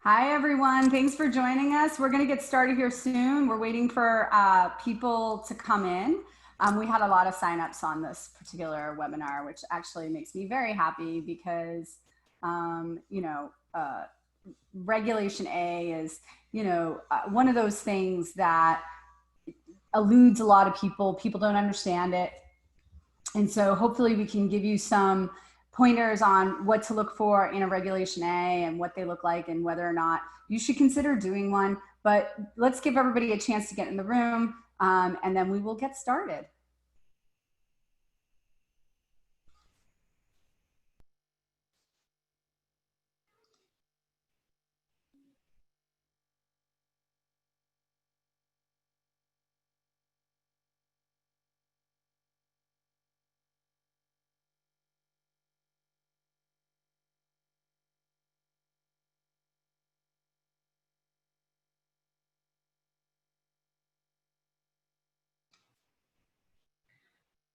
Hi, everyone. Thanks for joining us. We're going to get started here soon. We're waiting for people to come in. We had a lot of signups on this particular webinar, which actually makes me very happy because, Regulation A is, one of those things that eludes a lot of people. People don't understand it. And so hopefully we can give you some pointers on what to look for in a Regulation A and what they look like and whether or not you should consider doing one. But let's give everybody a chance to get in the room and then we will get started.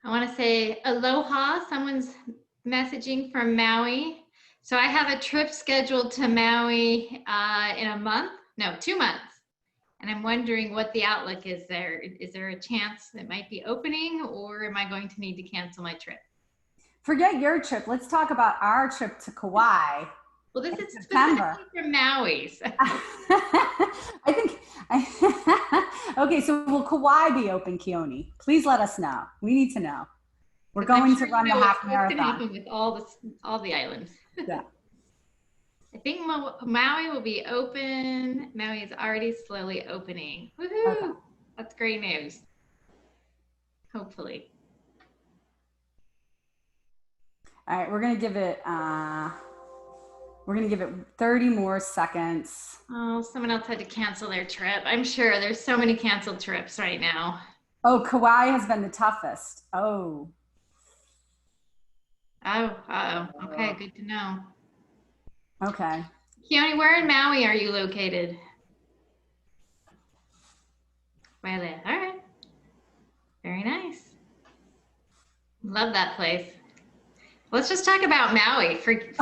I want to say aloha. Someone's messaging from Maui. So I have a trip scheduled to Maui in a month, no, 2 months. And I'm wondering what the outlook is there. Is there a chance it might be opening, or am I going to need to cancel my trip? Forget your trip. Let's talk about our trip to Kauai. Well, this is specifically from Maui. So. Okay, so will Kauai be open, Keone? Please let us know. We need to know. We're going to run the half marathon. What's going to happen with all the islands? Yeah. I think Maui will be open. Maui is already slowly opening. Woohoo! Okay. That's great news. Hopefully. All right, we're gonna give it 30 more seconds. Oh, someone else had to cancel their trip. I'm sure there's so many canceled trips right now. Oh, Kauai has been the toughest. Oh. Okay, good to know. Okay. Keone, where in Maui are you located? All right. Very nice. Love that place. Let's just talk about Maui. Forget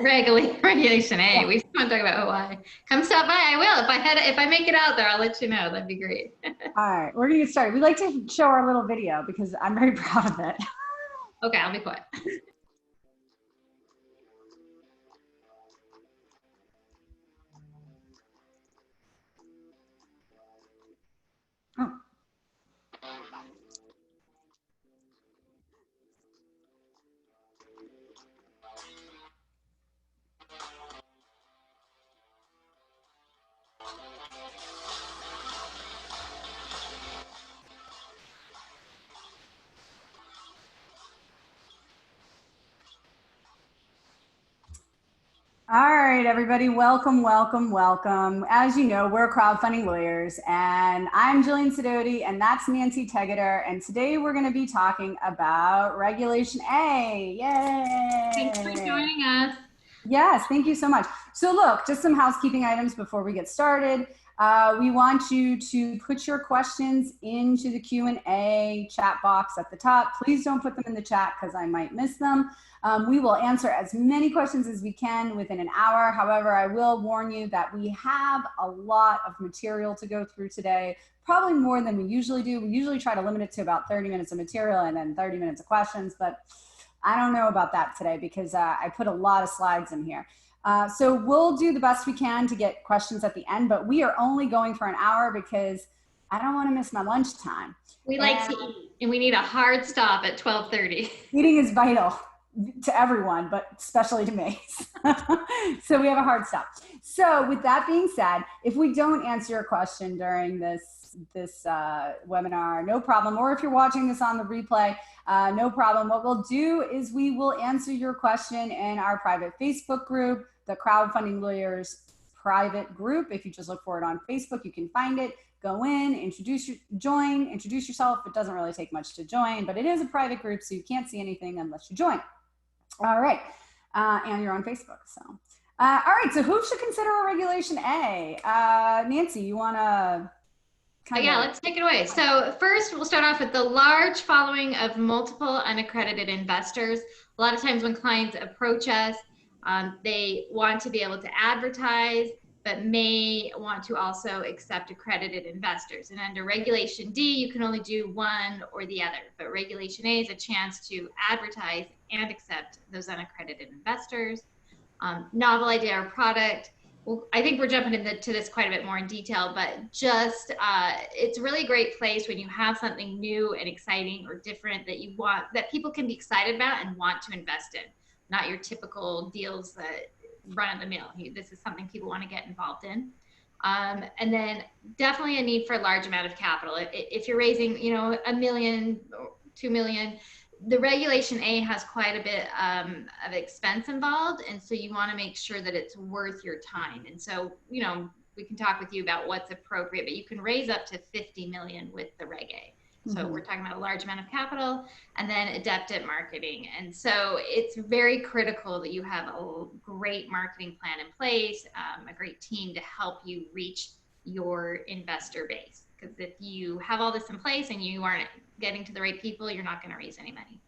Regulation A. We just want to talk about Hawaii. Come stop by. I will. If I make it out there, I'll let you know. That'd be great. All right, we're gonna get started. We like to show our little video because I'm very proud of it. Okay, I'll be quiet. Oh. All right, everybody, welcome, welcome, welcome. As you know, we're crowdfunding lawyers, and I'm Jillian Sidoti, and that's Nancee Tegeder, and today we're going to be talking about Regulation A. Yay! Thanks for joining us. Yes, thank you so much. So look, just some housekeeping items before we get started. We want you to put your questions into the Q&A chat box at the top. Please don't put them in the chat because I might miss them. We will answer as many questions as we can within an hour. However, I will warn you that we have a lot of material to go through today, probably more than we usually do. We usually try to limit it to about 30 minutes of material and then 30 minutes of questions, but I don't know about that today because I put a lot of slides in here. So we'll do the best we can to get questions at the end, but we are only going for an hour because I don't want to miss my lunchtime. We like to eat, and we need a hard stop at 12:30. Eating is vital to everyone, but especially to me. So we have a hard stop. So with that being said, if we don't answer your question during this webinar, no problem. Or if you're watching this on the replay, no problem. What we'll do is we will answer your question in our private Facebook group, the Crowdfunding Lawyers private group. If you just look for it on Facebook, you can find it. Go in, introduce yourself. It doesn't really take much to join, but it is a private group, so you can't see anything unless you join. All right, and you're on Facebook. So, all right. So, who should consider a Regulation A? Nancee, you want to? Yeah, let's take it away. So first, we'll start off with the large following of multiple unaccredited investors. A lot of times when clients approach us, they want to be able to advertise, but may want to also accept accredited investors. And under Regulation D, you can only do one or the other. But Regulation A is a chance to advertise and accept those unaccredited investors. Novel idea or product. Well, I think we're jumping into this quite a bit more in detail, but just it's a really great place when you have something new and exciting or different that you want, that people can be excited about and want to invest in. Not your typical deals that run of the mill. This is something people want to get involved in. And then definitely a need for a large amount of capital. If you're raising, you know, $1 million or $2 million, the Regulation A has quite a bit of expense involved. And so you want to make sure that it's worth your time. And so, you know, we can talk with you about what's appropriate, but you can raise up to 50 million with the Reggae. So we're talking about a large amount of capital, and then adept at marketing. And so it's very critical that you have a great marketing plan in place, a great team to help you reach your investor base. Because if you have all this in place and you aren't getting to the right people, you're not going to raise any money.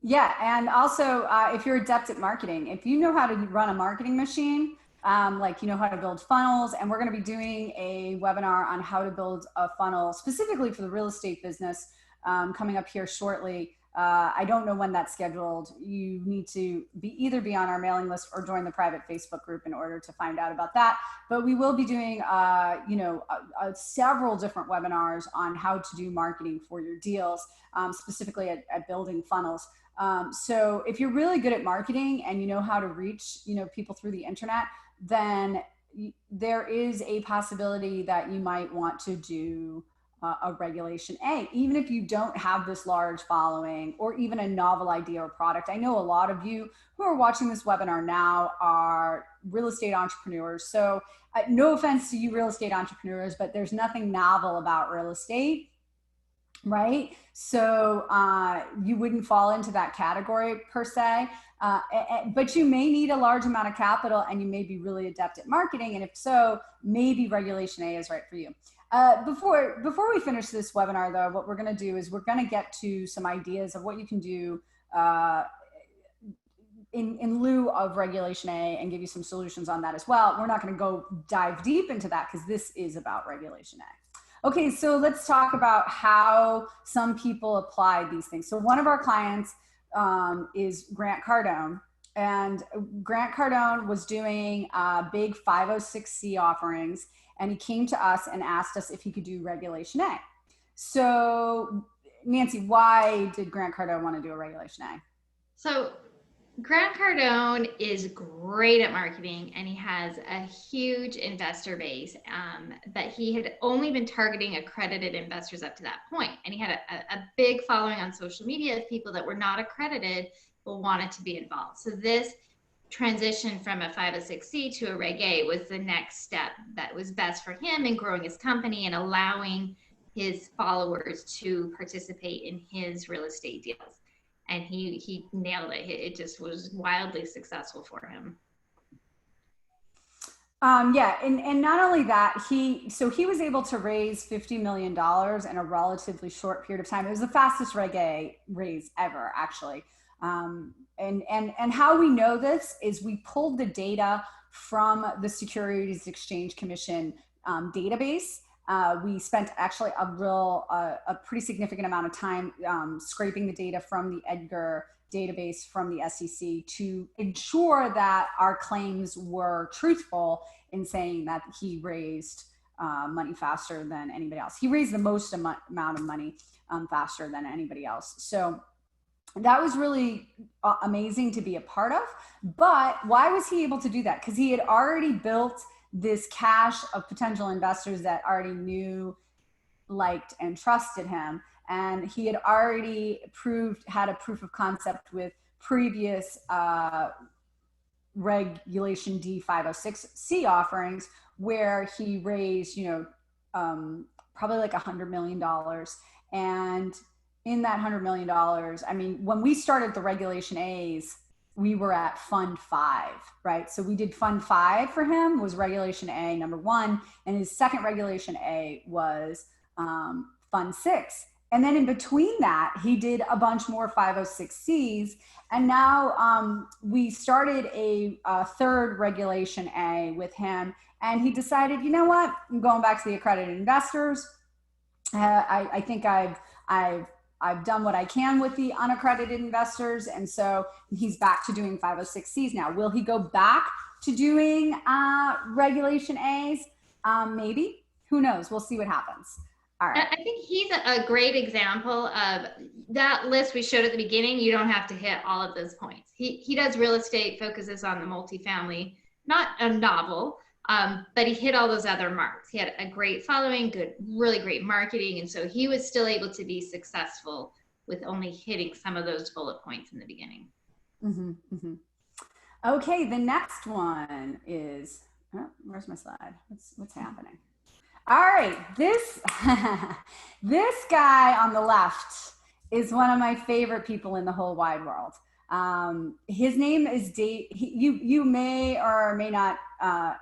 Yeah, and also if you're adept at marketing, if you know how to run a marketing machine, like you know how to build funnels, and we're going to be doing a webinar on how to build a funnel specifically for the real estate business coming up here shortly. I don't know when that's scheduled. You need to either be on our mailing list or join the private Facebook group in order to find out about that. But we will be doing, you know, several different webinars on how to do marketing for your deals, specifically at building funnels. So if you're really good at marketing and you know how to reach, you know, people through the internet, then there is a possibility that you might want to do a Regulation A, even if you don't have this large following or even a novel idea or product. I know a lot of you who are watching this webinar now are real estate entrepreneurs. So no offense to you real estate entrepreneurs, but there's nothing novel about real estate, right? So you wouldn't fall into that category per se, but you may need a large amount of capital and you may be really adept at marketing. And if so, maybe Regulation A is right for you. Before we finish this webinar though, what we're gonna do is we're gonna get to some ideas of what you can do in lieu of Regulation A and give you some solutions on that as well. We're not gonna go dive deep into that because this is about Regulation A. Okay, so let's talk about how some people apply these things. So one of our clients is Grant Cardone, and Grant Cardone was doing big 506c offerings, and he came to us and asked us if he could do Regulation A. So Nancee, why did Grant Cardone want to do a Regulation A? So Grant Cardone is great at marketing, and he has a huge investor base, but he had only been targeting accredited investors up to that point. And he had a big following on social media of people that were not accredited but wanted to be involved. So this transition from a 506c to a Reg A was the next step that was best for him in growing his company and allowing his followers to participate in his real estate deals. And he nailed it. It just was wildly successful for him. Yeah, and not only that, he was able to raise $50 million in a relatively short period of time. It was the fastest Reg A raise ever, actually. And how we know this is we pulled the data from the Securities Exchange Commission database. We spent actually a pretty significant amount of time scraping the data from the Edgar database from the SEC to ensure that our claims were truthful in saying that he raised money faster than anybody else. He raised the most amount of money faster than anybody else. So that was really amazing to be a part of. But why was he able to do that? Because he had already built this cache of potential investors that already knew, liked, and trusted him. And he had already had a proof of concept with previous Regulation D 506c offerings where he raised, probably like $100 million. And in that $100 million, I mean, when we started the Regulation A's, we were at Fund 5, right? So we did Fund 5 for him, was Regulation A number 1, and his second Regulation A was Fund 6. And then in between that, he did a bunch more 506Cs. And now we started a third Regulation A with him. And he decided, you know what, I'm going back to the accredited investors. I think I've done what I can with the unaccredited investors. And so he's back to doing 506Cs now. Will he go back to doing Regulation A's? Maybe. Who knows? We'll see what happens. All right. I think he's a great example of that list we showed at the beginning. You don't have to hit all of those points. He does real estate, focuses on the multifamily, not a novel, but he hit all those other marks. He had a great following, really great marketing. And so he was still able to be successful with only hitting some of those bullet points in the beginning. Mm-hmm, mm-hmm. Okay, the next one is, where's my slide? What's happening? All right, this guy on the left is one of my favorite people in the whole wide world. His name is Dave. You may or may not.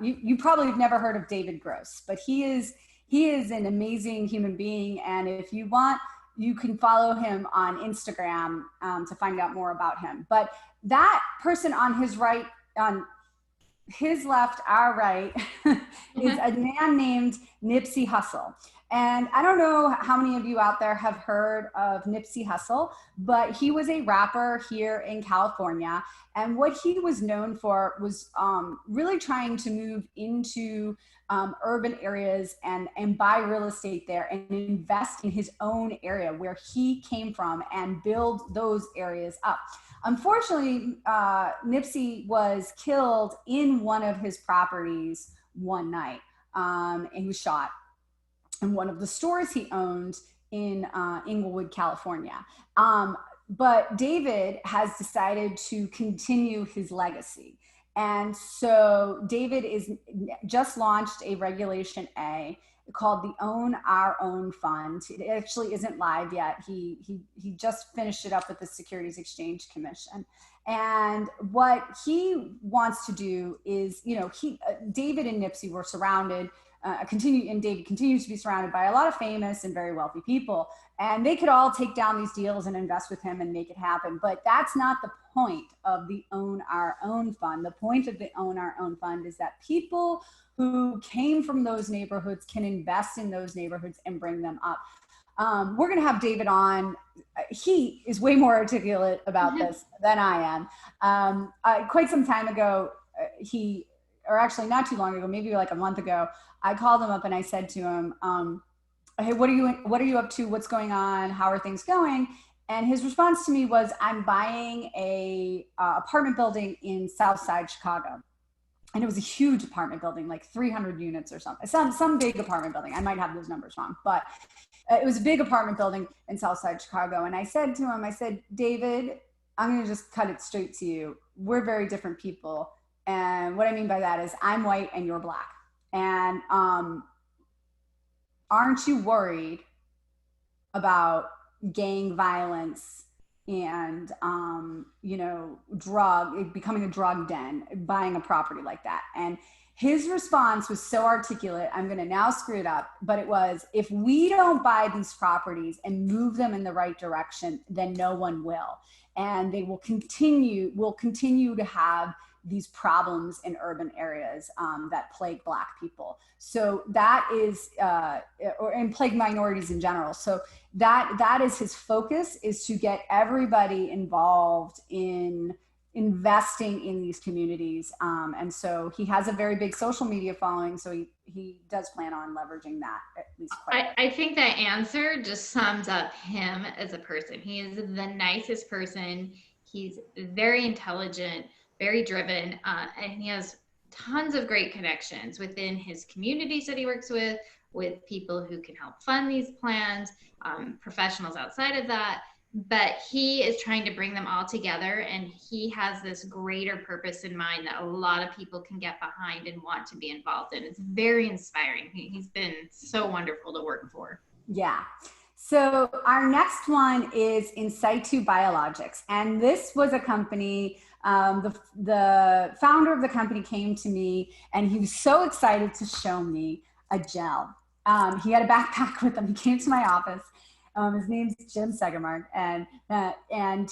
You probably have never heard of David Gross, but he is an amazing human being. And if you want, you can follow him on Instagram to find out more about him. But that person on his right, on his left, our right, is a man named Nipsey Hussle. And I don't know how many of you out there have heard of Nipsey Hussle, but he was a rapper here in California. And what he was known for was really trying to move into urban areas and buy real estate there and invest in his own area where he came from and build those areas up. Unfortunately, Nipsey was killed in one of his properties one night, and he was shot in one of the stores he owned in Inglewood, California. But David has decided to continue his legacy. And so David is just launched a Regulation A called the Own Our Own Fund. It actually isn't live yet. He just finished it up with the Securities Exchange Commission. And what he wants to do is, David and Nipsey were surrounded, and David continues to be surrounded by a lot of famous and very wealthy people. And they could all take down these deals and invest with him and make it happen. But that's not the point of the Own Our Own Fund. The point of the Own Our Own Fund is that people who came from those neighborhoods can invest in those neighborhoods and bring them up. We're going to have David on. He is way more articulate about this than I am. Quite some time ago, or actually not too long ago, maybe like a month ago, I called him up and I said to him, hey, what are you up to? What's going on? How are things going? And his response to me was, I'm buying a apartment building in Southside Chicago. And it was a huge apartment building, like 300 units or something, some big apartment building. I might have those numbers wrong, but it was a big apartment building in Southside Chicago. And I said to him, I said, David, I'm going to just cut it straight to you. We're very different people. And what I mean by that is I'm white and you're black. And aren't you worried about gang violence and, becoming a drug den, buying a property like that? And his response was so articulate. I'm going to now screw it up, but it was, if we don't buy these properties and move them in the right direction, then no one will. And they will continue to have these problems in urban areas that plague Black people. So that is, and plague minorities in general. So that is his focus, is to get everybody involved in investing in these communities. And so he has a very big social media following. So he does plan on leveraging that at least quite a bit. I think that answer just sums up him as a person. He is the nicest person. He's very intelligent, very driven, and he has tons of great connections within his communities that he works with people who can help fund these plans, professionals outside of that. But he is trying to bring them all together, and he has this greater purpose in mind that a lot of people can get behind and want to be involved in. It's very inspiring. He's been so wonderful to work for. Yeah. So our next one is In Situ Biologics. And this was a company, the founder of the company came to me and he was so excited to show me a gel. He had a backpack with him. He came to my office His name's Jim Segermark, and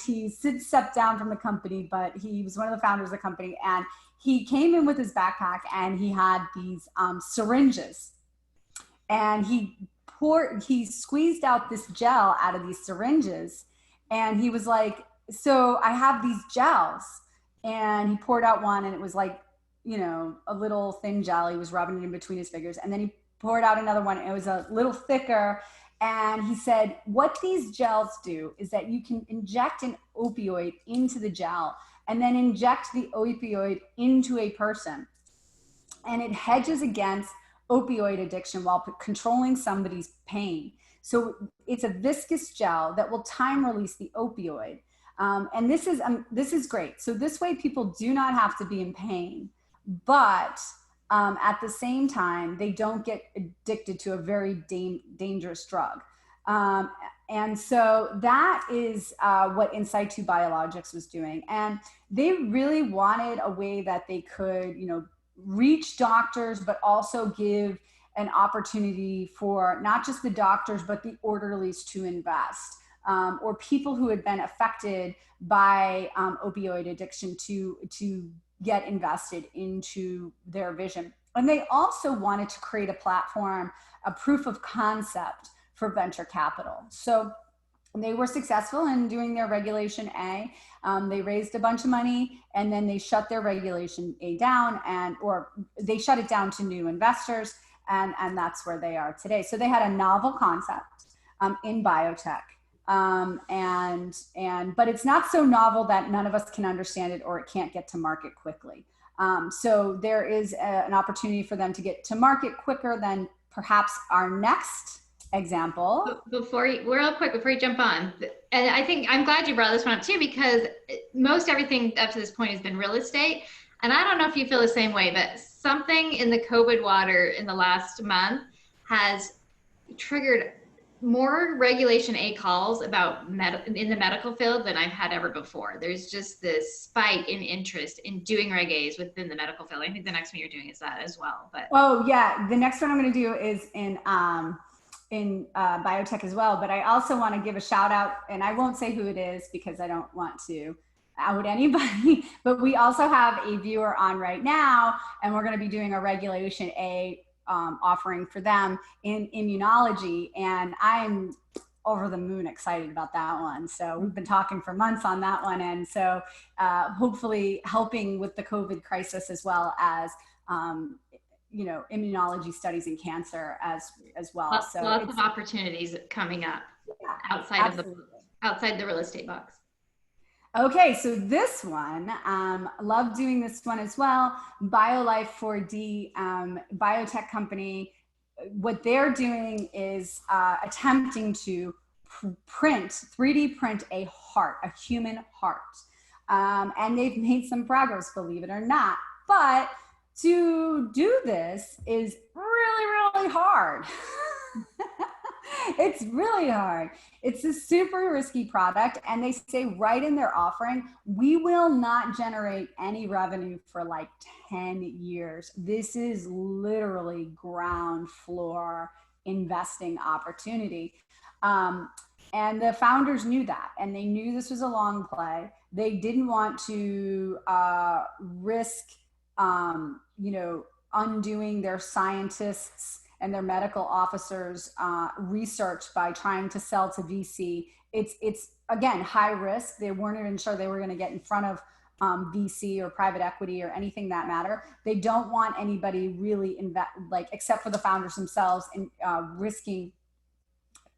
he stepped down from the company, but he was one of the founders of the company. And he came in with his backpack, and he had these syringes, and he squeezed out this gel out of these syringes, and he was like, "So I have these gels," and he poured out one, and it was like, you know, a little thin gel. He was rubbing it in between his fingers, and then he poured out another one. It was a little thicker. And he said, what these gels do is that you can inject an opioid into the gel and then inject the opioid into a person. And it hedges against opioid addiction while controlling somebody's pain. So it's a viscous gel that will time release the opioid. And this is great. So this way people do not have to be in pain, but at the same time, they don't get addicted to a very dangerous drug. And so that is what In-Situ Biologics was doing. And they really wanted a way that they could, you know, reach doctors, but also give an opportunity for not just the doctors, but the orderlies to invest, or people who had been affected by opioid addiction to get invested into their vision. And they also wanted to create a platform, a proof of concept for venture capital. So they were successful in doing their Regulation A. They raised a bunch of money, and then they shut their Regulation A down, or they shut it down to new investors, and that's where they are today. So they had a novel concept in biotech. But it's not so novel that none of us can understand it or it can't get to market quickly. So there is an opportunity for them to get to market quicker than perhaps our next example. Real quick, before you jump on, and I think I'm glad you brought this one up too, because most everything up to this point has been real estate. And I don't know if you feel the same way, but something in the COVID water in the last month has triggered more Regulation A calls about in the medical field than I've had ever before. There's just this spike in interest in doing Reg A's within the medical field. I think the next one you're doing is that as well. But oh yeah, the next one I'm going to do is in biotech as well. But I also want to give a shout out, and I won't say who it is because I don't want to out anybody, but we also have a viewer on right now, and we're going to be doing a Regulation A offering for them in immunology, and I'm over the moon excited about that one. So we've been talking for months on that one, and so hopefully helping with the COVID crisis as well as you know, immunology studies in cancer as well. Lots So of opportunities coming up outside the real estate box. Okay, so this one, love doing this one as well. BioLife 4D, biotech company. What they're doing is attempting to 3D print a heart, a human heart. And they've made some progress, believe it or not. But to do this is really, really hard. It's really hard. It's a super risky product, and they say right in their offering, we will not generate any revenue for like 10 years. This is literally ground floor investing opportunity. And the founders knew that, and they knew this was a long play. They didn't want to risk, you know, undoing their scientists and their medical officers' research by trying to sell to VC. It's again, high risk. They weren't even sure they were going to get in front of VC or private equity or anything that matter. They don't want anybody really except for the founders themselves, in risking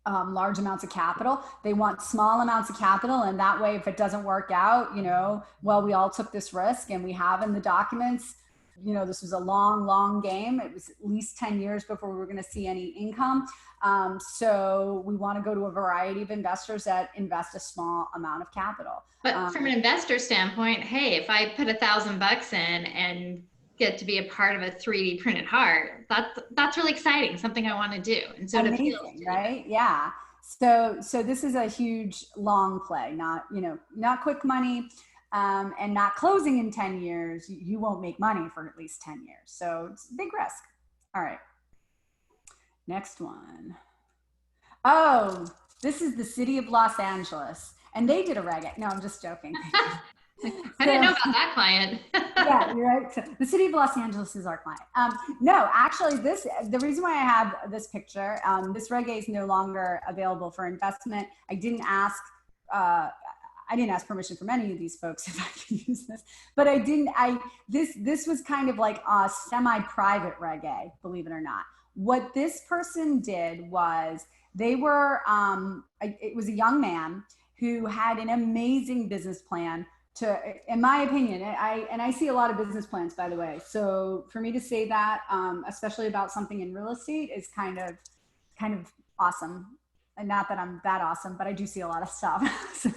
large amounts of capital. They want small amounts of capital, and that way, if it doesn't work out, you know, well, we all took this risk, and we have in the documents, you know, this was a long game. It was at least 10 years before we were going to see any income. So we want to go to a variety of investors that invest a small amount of capital. But from an investor standpoint, hey, if I put $1,000 in and get to be a part of a 3D printed heart, that's really exciting. Something I want to do. And so amazing, right? Yeah. So this is a huge long play, not, you know, not quick money. And not closing in 10 years, you won't make money for at least 10 years. So it's a big risk. All right. Next one. Oh, This is the city of Los Angeles, and they did a Reggae. No, I'm just joking. I didn't know about that client. Yeah, you're right. So the city of Los Angeles is our client. No, actually, the reason why I have this picture, this Reggae is no longer available for investment. I didn't ask permission from any of these folks if I can use this, but this was kind of like a semi-private Reggae, believe it or not. What this person did was it was a young man who had an amazing business plan in my opinion, and I see a lot of business plans, by the way. So for me to say that, especially about something in real estate, is kind of awesome. And not that I'm that awesome, but I do see a lot of stuff. So,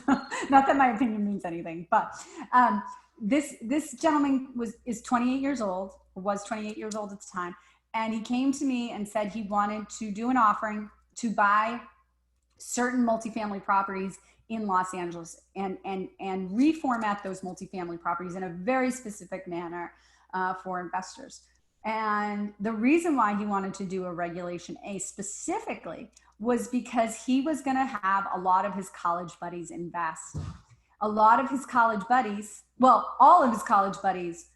not that my opinion means anything, but this gentleman is 28 years old, or was 28 years old at the time, and he came to me and said he wanted to do an offering to buy certain multifamily properties in Los Angeles and reformat those multifamily properties in a very specific manner for investors. And the reason why he wanted to do a Regulation A specifically was because he was going to have a lot of his college buddies invest. A lot of his college buddies, well, all of his college buddies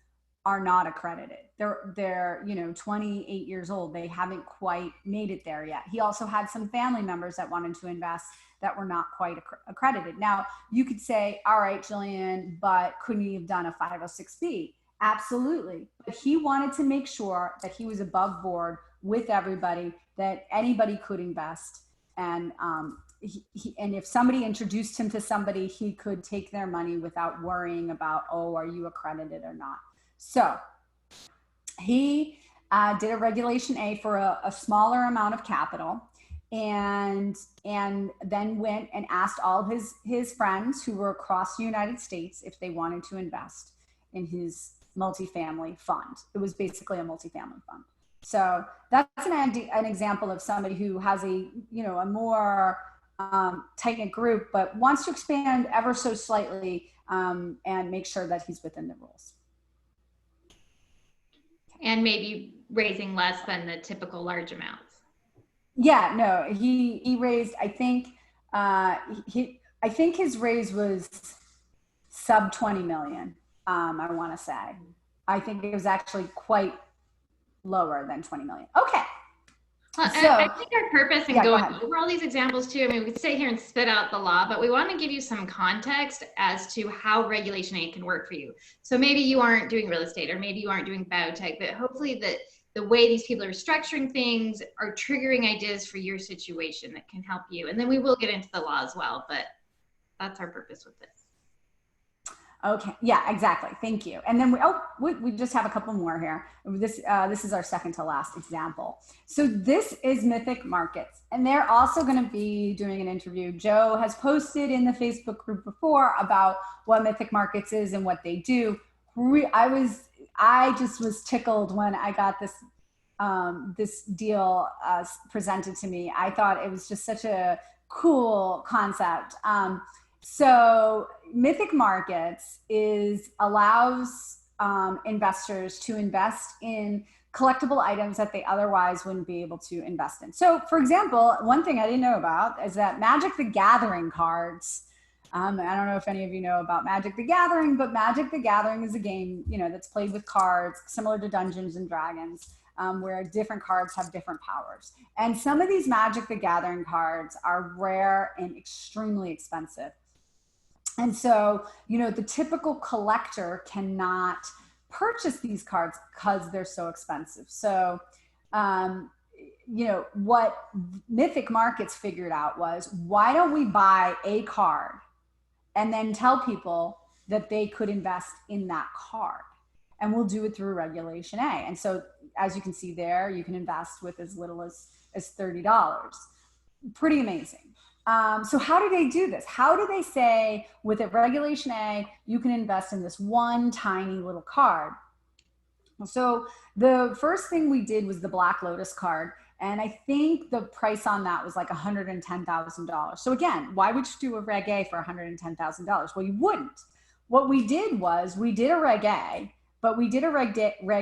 are not accredited. They're 28 years old. They haven't quite made it there yet. He also had some family members that wanted to invest that were not quite accredited. Now, you could say, all right, Jillian, but couldn't you have done a 506B? Absolutely. But he wanted to make sure that he was above board with everybody, that anybody could invest. And and if somebody introduced him to somebody, he could take their money without worrying about, oh, are you accredited or not? So he did a Regulation A for a smaller amount of capital, and then went and asked all of his friends who were across the United States if they wanted to invest in his multifamily fund. It was basically a multifamily fund. So that's an example of somebody who has a more tight-knit group, but wants to expand ever so slightly and make sure that he's within the rules. And maybe raising less than the typical large amounts. Yeah, no, he raised, I think his raise was sub 20 million. I want to say, I think it was actually quite lower than 20 million. Okay. Well, so, I think our purpose in going over all these examples too, I mean, we could sit here and spit out the law, but we want to give you some context as to how Regulation A can work for you. So maybe you aren't doing real estate, or maybe you aren't doing biotech, but hopefully the way these people are structuring things are triggering ideas for your situation that can help you. And then we will get into the law as well, but that's our purpose with this. Okay. Yeah, exactly. Thank you. And then we just have a couple more here. This is our second to last example. So this is Mythic Markets, and they're also going to be doing an interview. Joe has posted in the Facebook group before about what Mythic Markets is and what they do. I just was tickled when I got this deal presented to me. I thought it was just such a cool concept. So Mythic Markets allows investors to invest in collectible items that they otherwise wouldn't be able to invest in. So for example, one thing I didn't know about is that Magic the Gathering cards, I don't know if any of you know about Magic the Gathering, but Magic the Gathering is a game, that's played with cards, similar to Dungeons and Dragons, where different cards have different powers. And some of these Magic the Gathering cards are rare and extremely expensive. And so, the typical collector cannot purchase these cards because they're so expensive. So, what Mythic Markets figured out was, why don't we buy a card and then tell people that they could invest in that card? And we'll do it through Regulation A. And so, as you can see there, you can invest with as little as $30. Pretty amazing. So how do they do this? How do they say with a Regulation A, you can invest in this one tiny little card? So the first thing we did was the Black Lotus card. And I think the price on that was like $110,000. So again, why would you do a Reg A for $110,000? Well, you wouldn't. What we did was we did a Reg A, but we did a Reg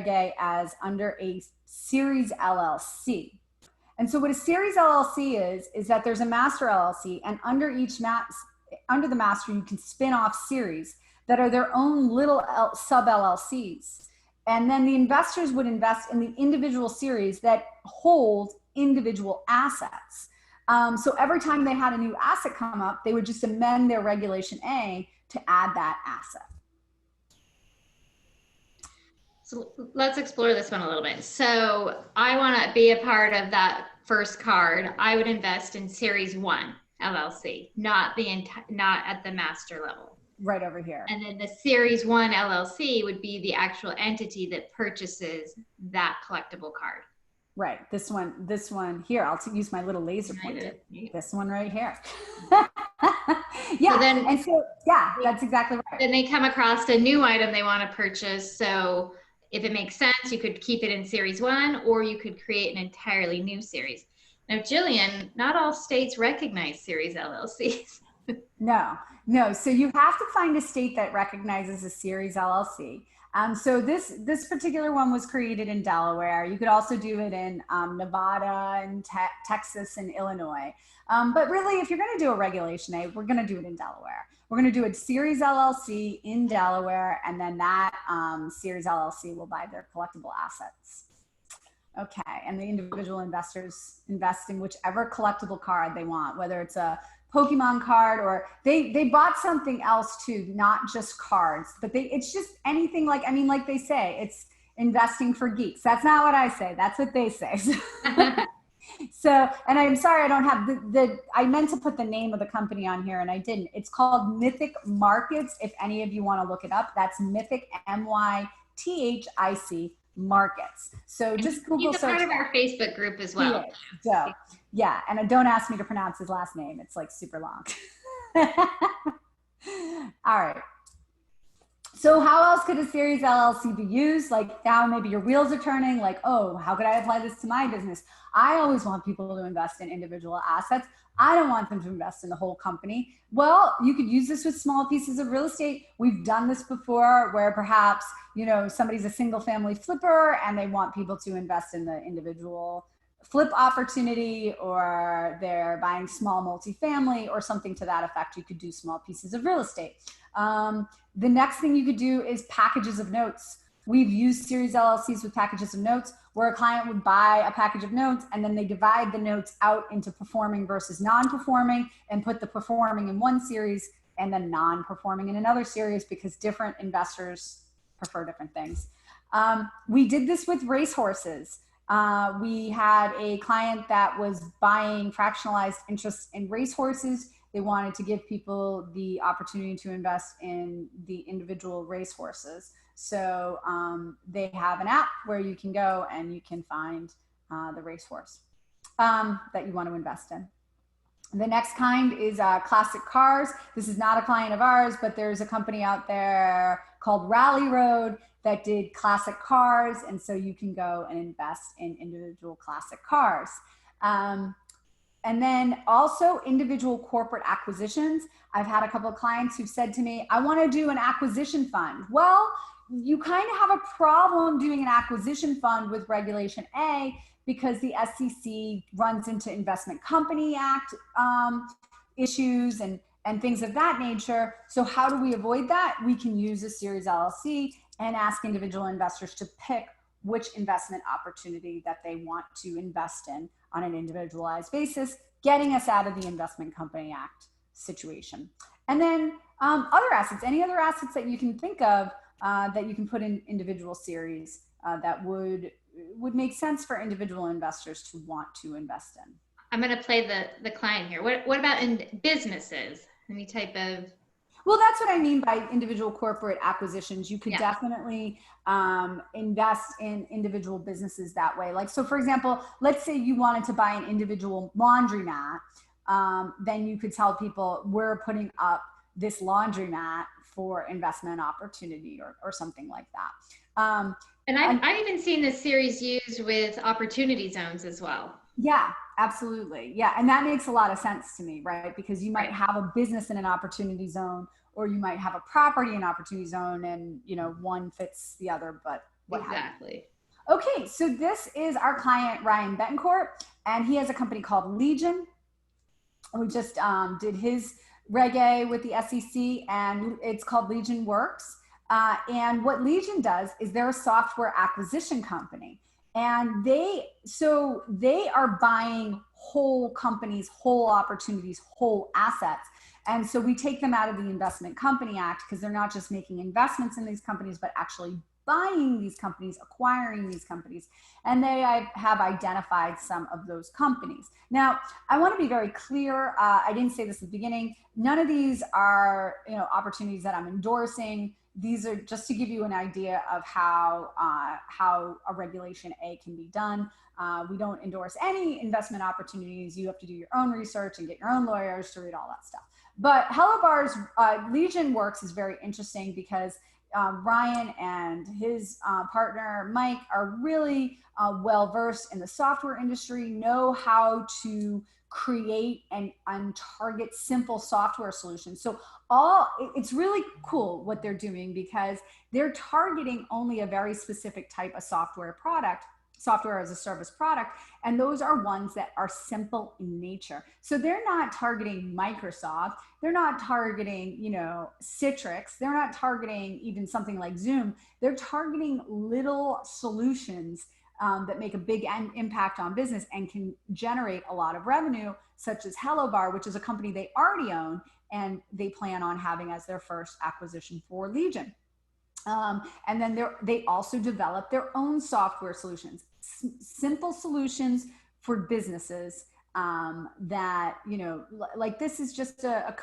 A as under a Series LLC. And so what a series LLC is that there's a master LLC, and under under the master, you can spin off series that are their own little sub LLCs. And then the investors would invest in the individual series that hold individual assets. So every time they had a new asset come up, they would just amend their Regulation A to add that asset. So let's explore this one a little bit. So I want to be a part of that first card. I would invest in Series 1 LLC, not at the master level. Right over here. And then the Series 1 LLC would be the actual entity that purchases that collectible card. Right. This one here, I'll use my little laser pointer. This one right here. Yeah. So then, and so, yeah, that's exactly right. Then they come across a new item they want to purchase. So if it makes sense, you could keep it in Series 1, or you could create an entirely new series. Now, Jillian, not all states recognize series LLCs. No. So you have to find a state that recognizes a series LLC. So this particular one was created in Delaware. You could also do it in Nevada and Texas and Illinois. But really, if you're going to do a Regulation A, we're going to do it in Delaware. We're going to do a series LLC in Delaware, and then that series LLC will buy their collectible assets. Okay, and the individual investors invest in whichever collectible card they want, whether it's a Pokemon card, or they bought something else too, not just cards, but it's just anything like they say, it's investing for geeks. That's not what I say. That's what they say. So, and I'm sorry, I don't have I meant to put the name of the company on here and I didn't. It's called Mythic Markets. If any of you want to look it up, that's Mythic, MYTHIC Markets. So just Google search. He's a part of our Facebook group as well. So, yeah, and don't ask me to pronounce his last name. It's like super long. All right. So how else could a series LLC be used? Like now maybe your wheels are turning, like, oh, how could I apply this to my business? I always want people to invest in individual assets. I don't want them to invest in the whole company. Well, you could use this with small pieces of real estate. We've done this before where perhaps, somebody's a single family flipper and they want people to invest in the individual flip opportunity, or they're buying small multifamily or something to that effect. You could do small pieces of real estate. The next thing you could do is packages of notes. We've used series LLCs with packages of notes where a client would buy a package of notes and then they divide the notes out into performing versus non-performing and put the performing in one series and then non-performing in another series because different investors prefer different things. We did this with racehorses. We had a client that was buying fractionalized interest in racehorses. They wanted to give people the opportunity to invest in the individual racehorses. So they have an app where you can go and you can find the racehorse that you want to invest in. The next kind is classic cars. This is not a client of ours, but there's a company out there called Rally Road that did classic cars. And so you can go and invest in individual classic cars. And then also individual corporate acquisitions. I've had a couple of clients who've said to me, I want to do an acquisition fund. Well, you kind of have a problem doing an acquisition fund with Regulation A because the SEC runs into Investment Company Act issues and things of that nature. So how do we avoid that? We can use a series LLC and ask individual investors to pick which investment opportunity that they want to invest in on an individualized basis, getting us out of the Investment Company Act situation. And then other assets, any other assets that you can think of that you can put in individual series that would make sense for individual investors to want to invest in. I'm going to play the client here. What about in businesses? Any type of... Well, that's what I mean by individual corporate acquisitions. You could definitely invest in individual businesses that way. Like, so for example, let's say you wanted to buy an individual laundromat. Then you could tell people we're putting up this laundromat for investment opportunity or something like that. And I've even seen this series used with opportunity zones as well. Yeah, absolutely. Yeah. And that makes a lot of sense to me, right? Because you might have a business in an opportunity zone, or you might have a property in an opportunity zone, and one fits the other, but what exactly. Okay, so this is our client, Ryan Betancourt. and he has a company called Legion. We just did his Reggae with the SEC, and it's called Legion Works. And what Legion does is they're a software acquisition company. And they are buying whole companies, whole opportunities, whole assets. And so we take them out of the Investment Company Act because they're not just making investments in these companies, but actually buying these companies, acquiring these companies. And they have identified some of those companies. Now, I want to be very clear. I didn't say this at the beginning. None of these are, opportunities that I'm endorsing. These are just to give you an idea of how a Regulation A can be done. We don't endorse any investment opportunities. You have to do your own research and get your own lawyers to read all that stuff. But Hello Bar's Legion Works is very interesting because Ryan and his partner, Mike, are really well-versed in the software industry, know how to create and target simple software solutions. So it's really cool what they're doing because they're targeting only a very specific type of software as a service product. And those are ones that are simple in nature. So they're not targeting Microsoft. They're not targeting, Citrix. They're not targeting even something like Zoom. They're targeting little solutions that make a big impact on business and can generate a lot of revenue, such as Hello Bar, which is a company they already own and they plan on having as their first acquisition for Legion. And then they also develop their own software solutions, simple solutions for businesses that, like this is just a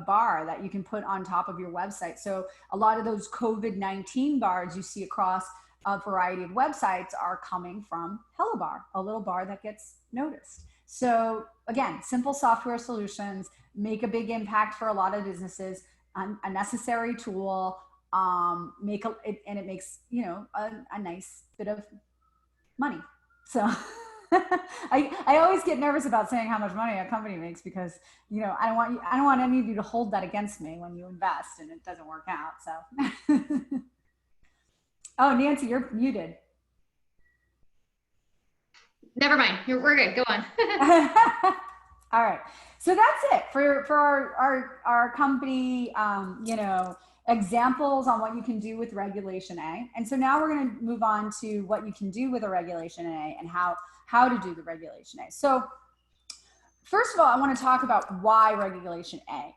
bar that you can put on top of your website. So a lot of those COVID-19 bars you see across a variety of websites are coming from Hello Bar, a little bar that gets noticed. So again, simple software solutions make a big impact for a lot of businesses, a necessary tool, and it makes, a nice bit of money. So I always get nervous about saying how much money a company makes because, I don't want any of you to hold that against me when you invest and it doesn't work out. So, oh, Nancee, you're muted. Never mind. We're good. Go on. All right. So that's it for our company, examples on what you can do with Regulation A. And so now we're going to move on to what you can do with a Regulation A and how to do the Regulation A. So first of all, I want to talk about why Regulation A.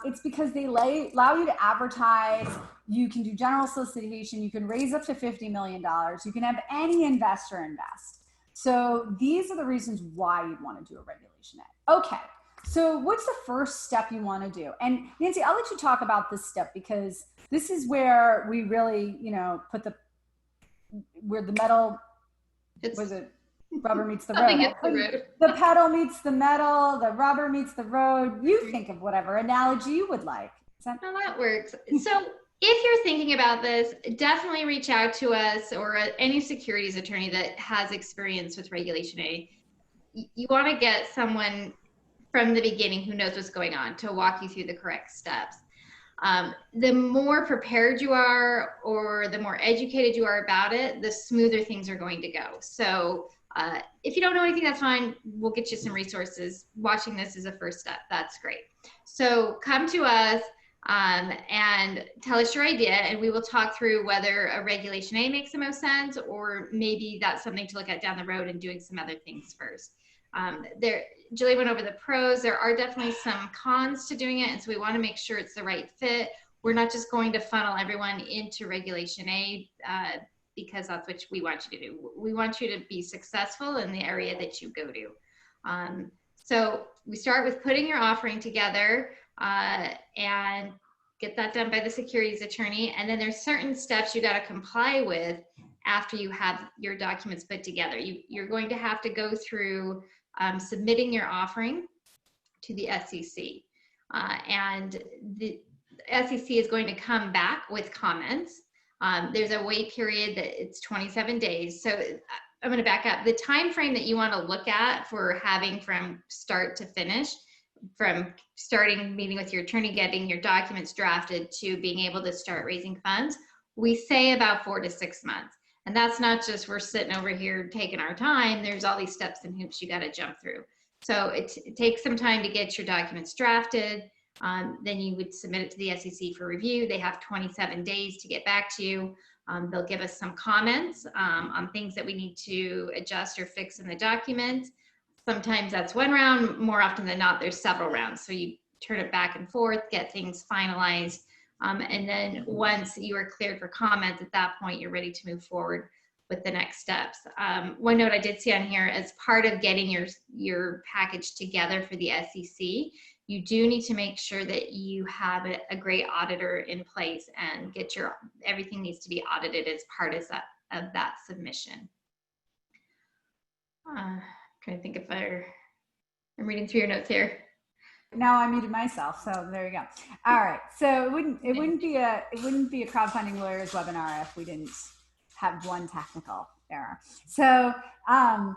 It's because they allow you to advertise. You can do general solicitation. You can raise up to $50 million. You can have any investor invest. So these are the reasons why you'd want to do a Regulation A. Okay. So what's the first step you want to do? And Nancee, I'll let you talk about this step because this is where we really, put where the metal, rubber meets the road. The pedal meets the metal, the rubber meets the road. You think of whatever analogy you would like. That works. So if you're thinking about this, definitely reach out to us or any securities attorney that has experience with Regulation A. You want to get someone from the beginning who knows what's going on to walk you through the correct steps. The more prepared you are or the more educated you are about it, the smoother things are going to go. So if you don't know anything, that's fine. We'll get you some resources. Watching this is a first step. That's great. So come to us and tell us your idea, and we will talk through whether a Regulation A makes the most sense, or maybe that's something to look at down the road and doing some other things first. Jillian went over the pros. There are definitely some cons to doing it, and so we want to make sure it's the right fit. We're not just going to funnel everyone into Regulation A because that's what we want you to do. We want you to be successful in the area that you go to. So we start with putting your offering together and get that done by the securities attorney, and then there's certain steps you got to comply with after you have your documents put together. You're going to have to go through submitting your offering to the SEC. And the SEC is going to come back with comments. There's a wait period that it's 27 days. So I'm going to back up. The time frame that you want to look at for having from start to finish, from starting meeting with your attorney, getting your documents drafted to being able to start raising funds, we say about 4 to 6 months. And that's not just we're sitting over here taking our time. There's all these steps and hoops you got to jump through. So it takes some time to get your documents drafted. Then you would submit it to the SEC for review. They have 27 days to get back to you. They'll give us some comments on things that we need to adjust or fix in the document. Sometimes that's one round. More often than not, there's several rounds. So you turn it back and forth, get things finalized. And then once you are cleared for comments, at that point, you're ready to move forward with the next steps. One note I did see on here, as part of getting your package together for the SEC, you do need to make sure that you have a great auditor in place and everything needs to be audited as part of that submission. Trying to think if I'm reading through your notes here. Now I muted myself, so there you go. All right, so it wouldn't be a crowdfunding lawyers webinar if we didn't have one technical error. So so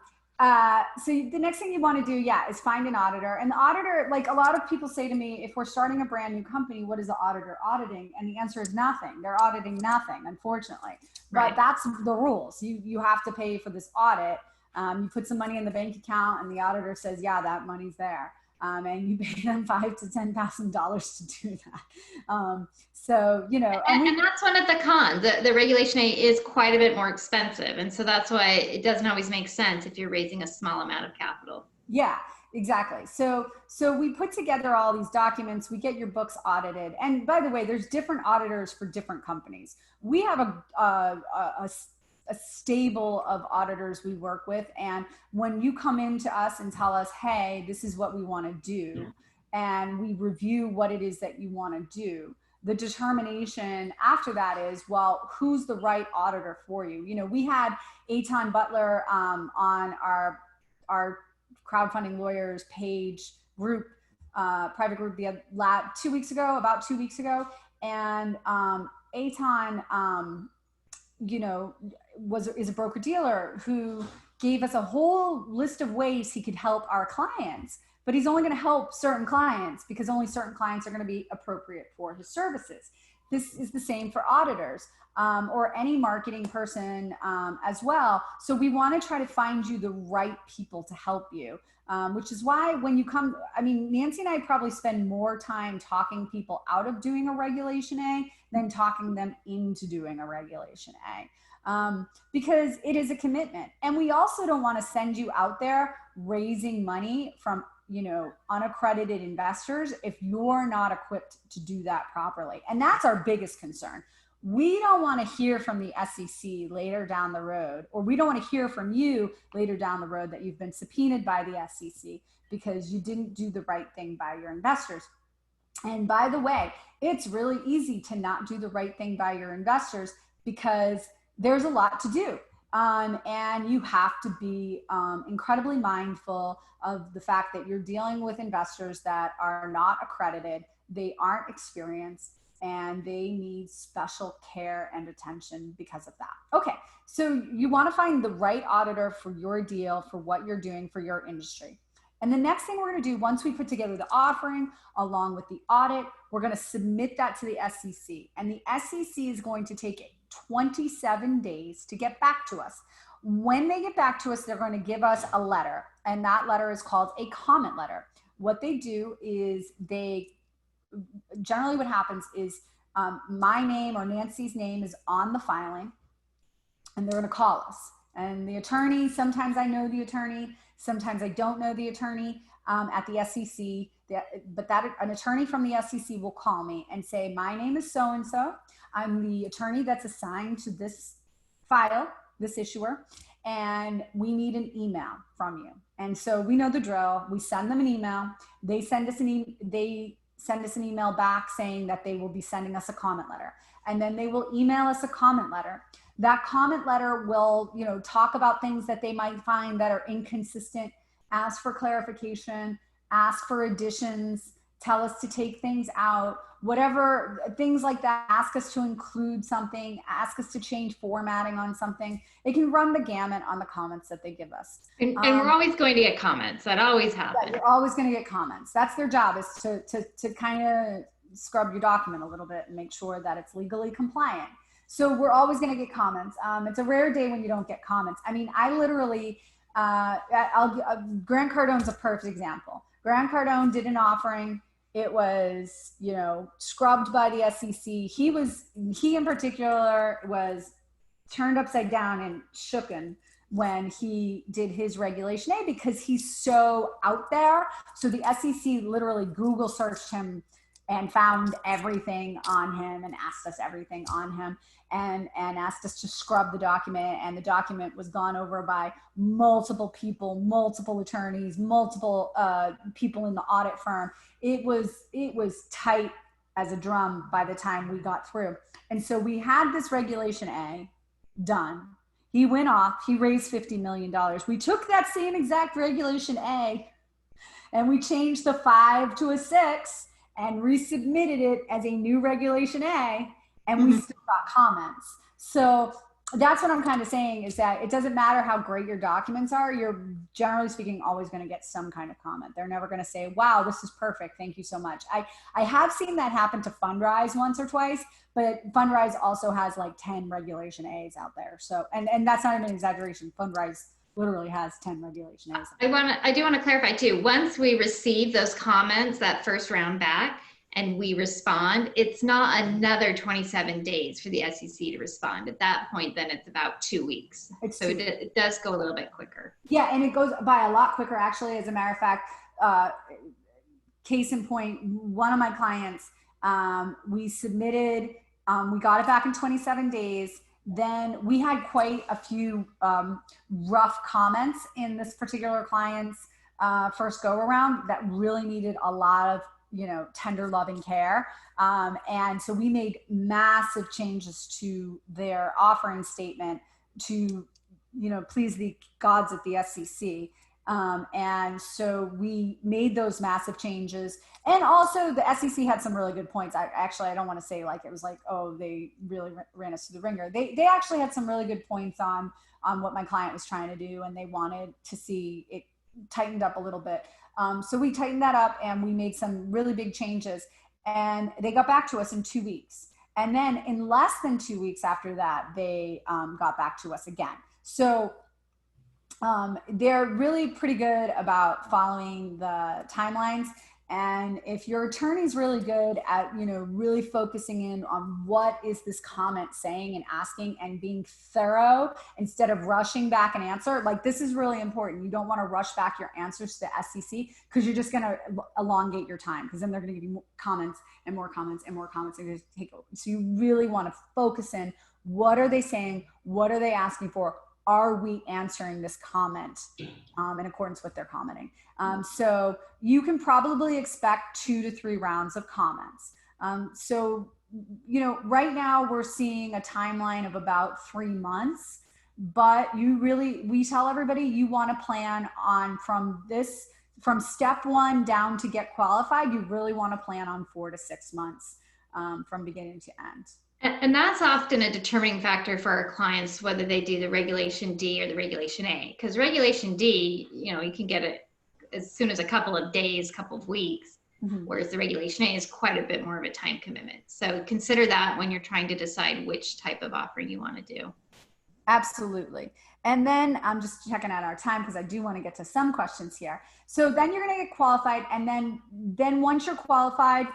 the next thing you want to do, is find an auditor. And the auditor, like a lot of people say to me, if we're starting a brand new company, what is the auditor auditing? And the answer is nothing. They're auditing nothing, unfortunately. But that's the rules. You have to pay for this audit. You put some money in the bank account, and the auditor says, yeah, that money's there. And you pay them $5,000 to $10,000 to do that. So, you know, and that's one of the cons. The Regulation A is quite a bit more expensive. And so that's why it doesn't always make sense if you're raising a small amount of capital. Yeah, exactly. So we put together all these documents, we get your books audited. And by the way, there's different auditors for different companies. We have a stable of auditors we work with. And when you come into us and tell us, hey, this is what we want to do, and we review what it is that you want to do, the determination after that is, well, who's the right auditor for you? You know, we had Aton Butler on our crowdfunding lawyers page group, private group about 2 weeks ago. And Aton, you know, is a broker dealer who gave us a whole list of ways he could help our clients, but he's only going to help certain clients because only certain clients are going to be appropriate for his services. This is the same for auditors or any marketing person as well. So we want to try to find you the right people to help you, which is why when you come, I mean, Nancee and I probably spend more time talking people out of doing a Regulation A than talking them into doing a Regulation A. Because it is a commitment. And we also don't want to send you out there raising money from, you know, unaccredited investors if you're not equipped to do that properly. And that's our biggest concern. We don't want to hear from the SEC later down the road, or we don't want to hear from you later down the road that you've been subpoenaed by the SEC because you didn't do the right thing by your investors. And by the way, it's really easy to not do the right thing by your investors because there's a lot to do. And you have to be incredibly mindful of the fact that you're dealing with investors that are not accredited, they aren't experienced, and they need special care and attention because of that. Okay, so you want to find the right auditor for your deal, for what you're doing for your industry. And the next thing we're going to do, once we put together the offering along with the audit, we're going to submit that to the SEC. And the SEC is going to take 27 days to get back to us. When they get back to us, they're going to give us a letter, and that letter is called a comment letter. What they do is generally what happens is my name or Nancee's name is on the filing, and they're going to call us. And the attorney, sometimes I know the attorney, sometimes I don't know the attorney at the SEC, but an attorney from the SEC will call me and say, my name is so-and-so. I'm the attorney that's assigned to this file, this issuer, and we need an email from you. And so we know the drill. We send them an email. They send us an email back saying that they will be sending us a comment letter. And then they will email us a comment letter. That comment letter will, you know, talk about things that they might find that are inconsistent, ask for clarification, ask for additions, tell us to take things out, whatever, things like that, ask us to include something, ask us to change formatting on something. They can run the gamut on the comments that they give us. And we're always going to get comments. That always happens. Yeah, you're always going to get comments. That's their job, is to kind of scrub your document a little bit and make sure that it's legally compliant. So we're always going to get comments. It's a rare day when you don't get comments. I mean, I literally, Grant Cardone's a perfect example. Grant Cardone did an offering. It was, you know, scrubbed by the SEC. He in particular was turned upside down and shooken when he did his Regulation A because he's so out there. So the SEC literally Google searched him and found everything on him and asked us everything on him and asked us to scrub the document. And the document was gone over by multiple people, multiple attorneys, multiple people in the audit firm. It was tight as a drum by the time we got through. And so we had this Regulation A done. He went off, he raised $50 million. We took that same exact Regulation A and we changed the 5 to a 6 and resubmitted it as a new Regulation A, and we still got comments. So that's what I'm kind of saying is that it doesn't matter how great your documents are, you're generally speaking always going to get some kind of comment. They're never going to say, wow, this is perfect, thank you so much. I have seen that happen to Fundrise once or twice, but Fundrise also has like 10 Regulation A's out there. So, and that's not even an exaggeration. Fundrise literally has 10 Regulation A's. I do want to clarify too. Once we receive those comments, that first round back, and we respond, it's not another 27 days for the SEC to respond. At that point, then it's about 2 weeks. So it does go a little bit quicker. Yeah, and it goes by a lot quicker, actually. As a matter of fact, case in point, one of my clients, we submitted, we got it back in 27 days. Then we had quite a few rough comments in this particular client's first go around that really needed a lot of, you know, tender loving care. And so we made massive changes to their offering statement to, you know, please the gods at the SEC. And so we made those massive changes. And also the SEC had some really good points. I don't want to say like, it was like, oh, they really ran us through the ringer. They actually had some really good points on what my client was trying to do. And they wanted to see it tightened up a little bit. So we tightened that up and we made some really big changes, and they got back to us in 2 weeks. And then in less than 2 weeks after that, they got back to us again. So they're really pretty good about following the timelines. And if your attorney's really good at, you know, really focusing in on what is this comment saying and asking and being thorough instead of rushing back an answer, like this is really important. You don't want to rush back your answers to the SEC because you're just going to elongate your time, because then they're going to give you more comments and more comments and more comments. And just take over. So you really want to focus in. What are they saying? What are they asking for? Are we answering this comment in accordance with their commenting? So you can probably expect 2 to 3 rounds of comments. So, you know, right now we're seeing a timeline of about 3 months, but we tell everybody you want to plan on from step 1 down to get qualified. You really want to plan on 4 to 6 months from beginning to end. And that's often a determining factor for our clients, whether they do the Regulation D or the Regulation A. Because Regulation D, you know, you can get it as soon as a couple of days, couple of weeks, whereas the Regulation A is quite a bit more of a time commitment. So consider that when you're trying to decide which type of offering you want to do. Absolutely. And then I'm just checking out our time because I do want to get to some questions here. So then you're going to get qualified. And then once you're qualified,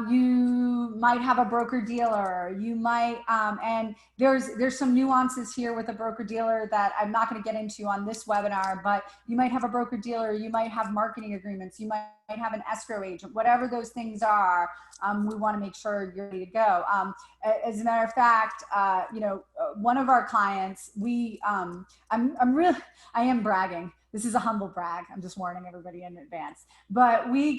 you might have a broker dealer, you might, and there's some nuances here with a broker dealer that I'm not going to get into on this webinar, but you might have a broker dealer, you might have marketing agreements, you might have an escrow agent, whatever those things are. We want to make sure you're ready to go. As a matter of fact, you know, one of our clients, I am bragging. This is a humble brag. I'm just warning everybody in advance. But we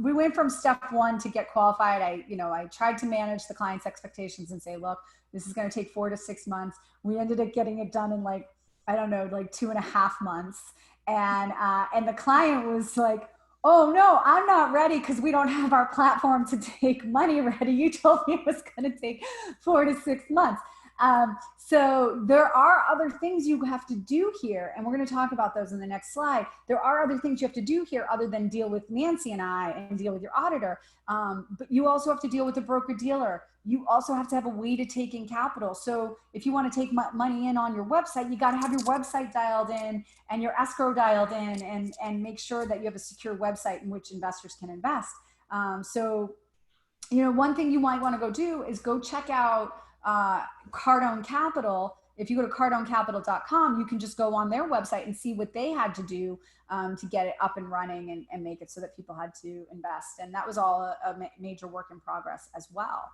went from step 1 to get qualified. I tried to manage the client's expectations and say, look, this is going to take 4 to 6 months. We ended up getting it done in like 2.5 months. And the client was like, oh no, I'm not ready because we don't have our platform to take money ready. You told me it was going to take 4 to 6 months. So there are other things you have to do here, and we're going to talk about those in the next slide. There are other things you have to do here other than deal with Nancee and I and deal with your auditor. But you also have to deal with the broker dealer. You also have to have a way to take in capital. So if you want to take money in on your website, you got to have your website dialed in and your escrow dialed in, and make sure that you have a secure website in which investors can invest. So, you know, one thing you might want to go do is go check out Cardone Capital. If you go to cardonecapital.com, you can just go on their website and see what they had to do to get it up and running and make it so that people had to invest. And that was all a major work in progress as well.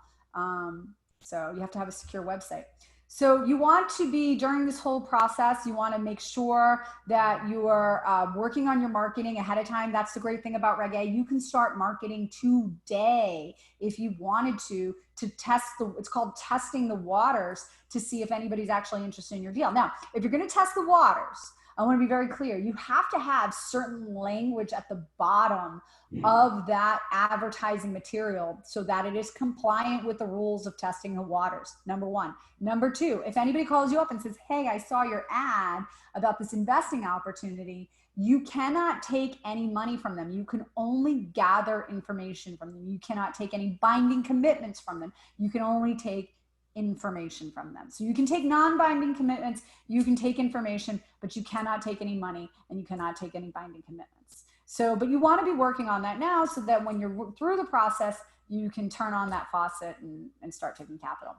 So you have to have a secure website. So you want to be, during this whole process, you want to make sure that you are working on your marketing ahead of time. That's the great thing about Reggae. You can start marketing today if you wanted to test it's called testing the waters to see if anybody's actually interested in your deal. Now, if you're going to test the waters, I want to be very clear. You have to have certain language at the bottom of that advertising material so that it is compliant with the rules of testing the waters, number one. Number two, if anybody calls you up and says, hey, I saw your ad about this investing opportunity, you cannot take any money from them. You can only gather information from them. You cannot take any binding commitments from them. You can only take information from them. So you can take non-binding commitments, you can take information, but you cannot take any money and you cannot take any binding commitments. So, but you want to be working on that now so that when you're through the process, you can turn on that faucet and start taking capital.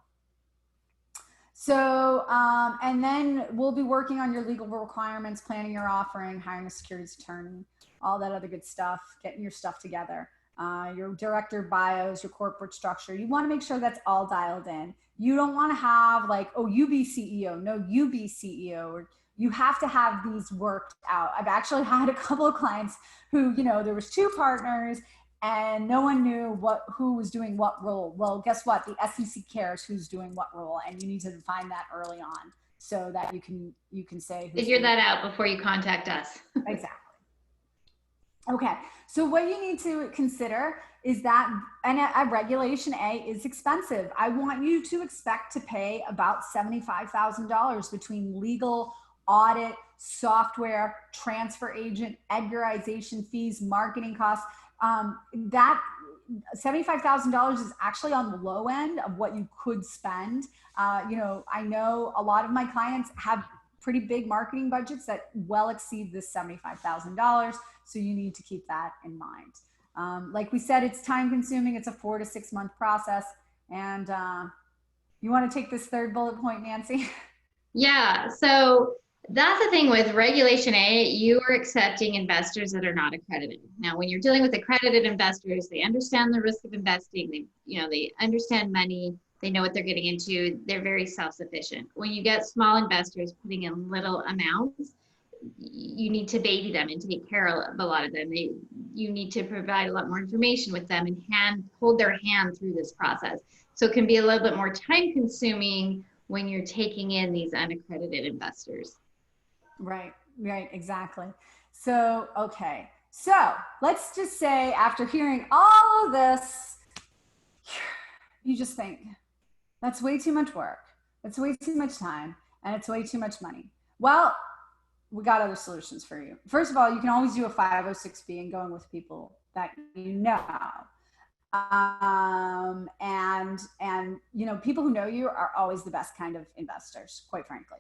So, and then we'll be working on your legal requirements, planning your offering, hiring a securities attorney, all that other good stuff, getting your stuff together. Your director bios, your corporate structure. You want to make sure that's all dialed in. You don't want to have like, oh, you be CEO. No, you be CEO. Or you have to have these worked out. I've actually had a couple of clients who, you know, there was two partners and no one knew who was doing what role. Well, guess what? The SEC cares who's doing what role, and you need to define that early on so that you can say figure that out before you contact us. Exactly. Okay, so what you need to consider is that a Regulation A is expensive. I want you to expect to pay about $75,000 between legal, audit, software, transfer agent, Edgarization fees, marketing costs. That $75,000 is actually on the low end of what you could spend. You know, I know a lot of my clients have pretty big marketing budgets that well exceed this $75,000. So you need to keep that in mind. Like we said, it's time consuming. It's a 4 to 6 month process. And you want to take this third bullet point, Nancee? Yeah, so that's the thing with Regulation A, you are accepting investors that are not accredited. Now, when you're dealing with accredited investors, they understand the risk of investing. They understand money. They know what they're getting into. They're very self-sufficient. When you get small investors putting in little amounts, you need to baby them and take care of a lot of them. You need to provide a lot more information with them and hold their hand through this process. So it can be a little bit more time consuming when you're taking in these unaccredited investors. Right, exactly. So, okay. So let's just say after hearing all of this, you just think, that's way too much work. That's way too much time. And it's way too much money. Well, we got other solutions for you. First of all, you can always do a 506B and going with people that you know. And you know, people who know you are always the best kind of investors, quite frankly.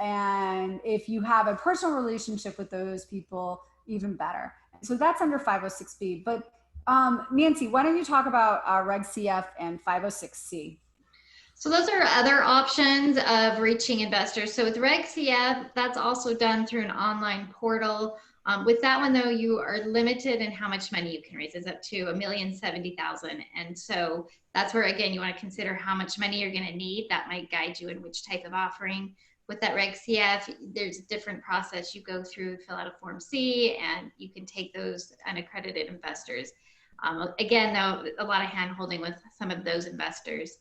And if you have a personal relationship with those people, even better. So that's under 506B. But Nancee, why don't you talk about Reg CF and 506C? So those are other options of reaching investors. So with Reg CF, that's also done through an online portal. With that one though, you are limited in how much money you can raise. It's up to $1,070,000. And so that's where, again, you want to consider how much money you're going to need. That might guide you in which type of offering. With that Reg CF, there's a different process you go through, fill out a Form C, and you can take those unaccredited investors. Again, though, a lot of hand-holding with some of those investors.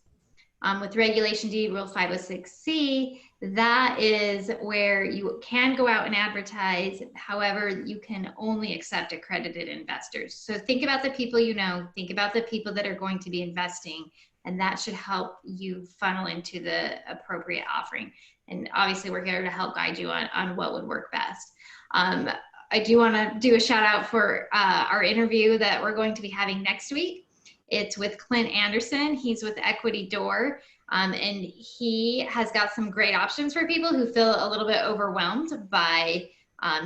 With Regulation D, Rule 506C, that is where you can go out and advertise. However, you can only accept accredited investors. So think about the people you know, think about the people that are going to be investing, and that should help you funnel into the appropriate offering. And obviously we're here to help guide you on what would work best. I do want to do a shout out for our interview that we're going to be having next week. It's with Clint Anderson. He's with Equity Door. And he has got some great options for people who feel a little bit overwhelmed by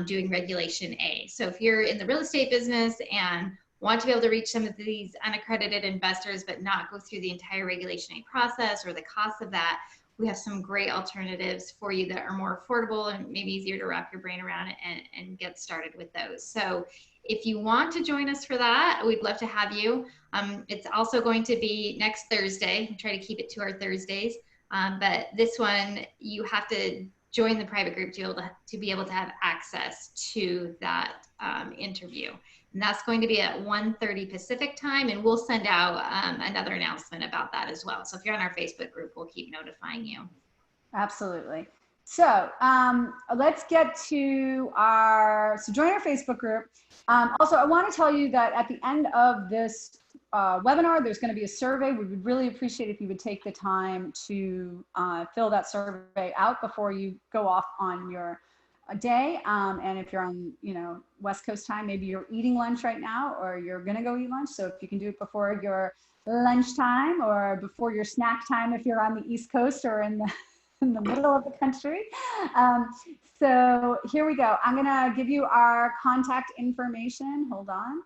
doing Regulation A. So if you're in the real estate business and want to be able to reach some of these unaccredited investors, but not go through the entire Regulation A process or the cost of that, we have some great alternatives for you that are more affordable and maybe easier to wrap your brain around and get started with those. So if you want to join us for that, we'd love to have you. It's also going to be next Thursday. We try to keep it to our Thursdays. But this one, you have to join the private group to be able to have access to that interview. And that's going to be at 1:30 Pacific time, and we'll send out another announcement about that as well. So if you're on our Facebook group, we'll keep notifying you. Absolutely. So let's get to so join our Facebook group. Also, I want to tell you that at the end of this webinar, there's going to be a survey. We would really appreciate if you would take the time to fill that survey out before you go off on your day. And if you're on, West Coast time, maybe you're eating lunch right now, or you're going to go eat lunch. So if you can do it before your lunchtime or before your snack time, if you're on the East Coast or in the middle of the country. So here we go. I'm going to give you our contact information. Hold on.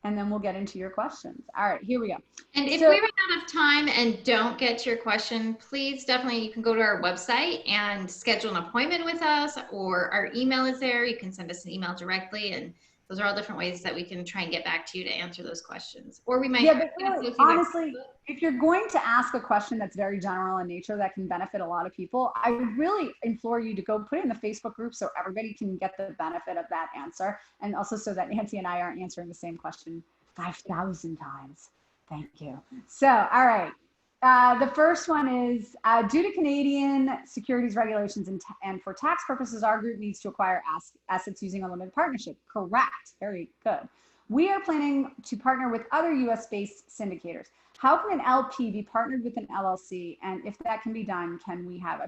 And then we'll get into your questions. All right, here we go. And if we run out of time and don't get to your question, please definitely, you can go to our website and schedule an appointment with us, or our email is there. You can send us an email directly, and those are all different ways that we can try and get back to you to answer those questions. Or we might, but really, honestly, if you're going to ask a question that's very general in nature that can benefit a lot of people, I would really implore you to go put it in the Facebook group so everybody can get the benefit of that answer. And also so that Nancee and I aren't answering the same question 5,000 times. Thank you. So, all right. The first one is, due to Canadian securities regulations and for tax purposes, our group needs to acquire assets using a limited partnership. Correct. Very good. We are planning to partner with other US-based syndicators. How can an LP be partnered with an LLC? And if that can be done, can we have a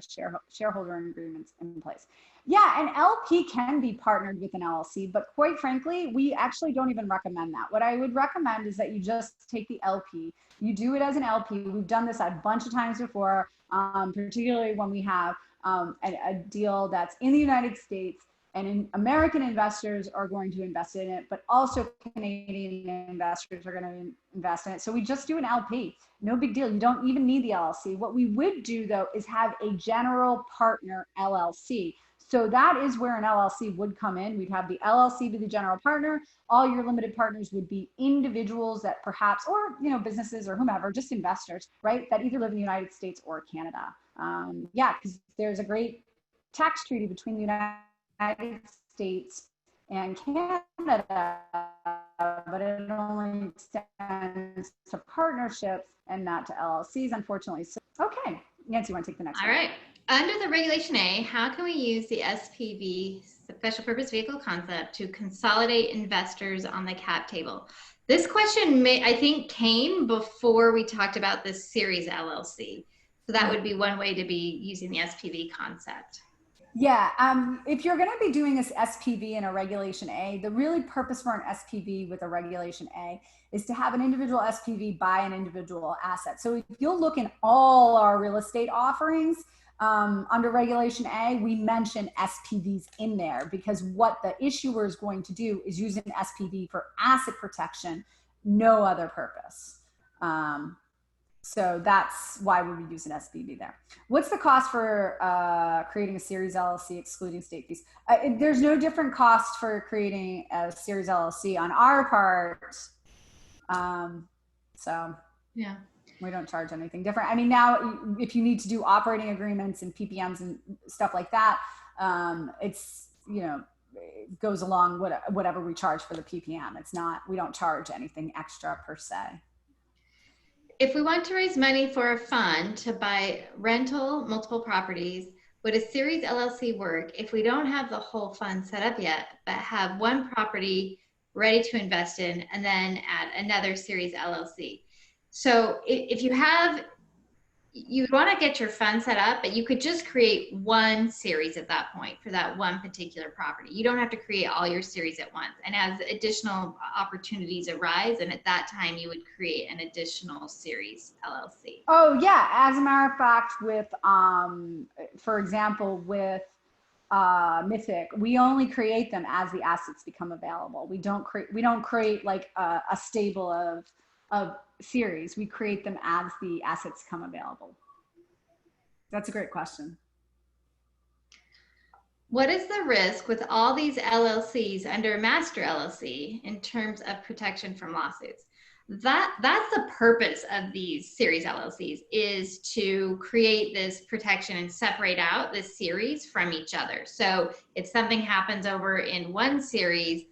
shareholder agreements in place? Yeah, an LP can be partnered with an LLC, but quite frankly, we actually don't even recommend that. What I would recommend is that you just take the LP, you do it as an LP. We've done this a bunch of times before, particularly when we have a deal that's in the United States and American investors are going to invest in it, but also Canadian investors are going to invest in it. So we just do an LP, no big deal. You don't even need the LLC. What we would do though is have a general partner LLC. So that is where an LLC would come in. We'd have the LLC be the general partner. All your limited partners would be individuals that perhaps, or businesses or whomever, just investors, right? That either live in the United States or Canada. Yeah, because there's a great tax treaty between the United States and Canada, but it only extends to partnerships and not to LLCs, unfortunately. So, okay, Nancee, you want to take the next one? All right. Under the Regulation A, how can we use the SPV, special purpose vehicle concept, to consolidate investors on the cap table? This question I think came before we talked about the series LLC. So that would be one way to be using the SPV concept. Yeah, if you're going to be doing this SPV in a Regulation A, the really purpose for an SPV with a Regulation A is to have an individual SPV buy an individual asset. So if you'll look in all our real estate offerings under Regulation A, we mention SPVs in there because what the issuer is going to do is use an SPV for asset protection, no other purpose. So that's why we would use an SPV there. What's the cost for creating a series LLC excluding state fees? There's no different cost for creating a series LLC on our part. So yeah, we don't charge anything different. I mean, now if you need to do operating agreements and PPMs and stuff like that, it's, it goes along whatever we charge for the PPM. It's not, we don't charge anything extra per se. If we want to raise money for a fund to buy rental multiple properties, would a series LLC work if we don't have the whole fund set up yet, but have one property ready to invest in and then add another series LLC? So if you have, you want to get your fund set up, but you could just create one series at that point for that one particular property. You don't have to create all your series at once. And as additional opportunities arise, and at that time you would create an additional series LLC. Oh yeah, as a matter of fact, with for example, with Mythic, we only create them as the assets become available. We don't create like a stable of series. We create them as the assets come available. That's a great question. What is the risk with all these LLCs under a master LLC in terms of protection from lawsuits? That's the purpose of these series LLCs, is to create this protection and separate out this series from each other. So if something happens over in one series,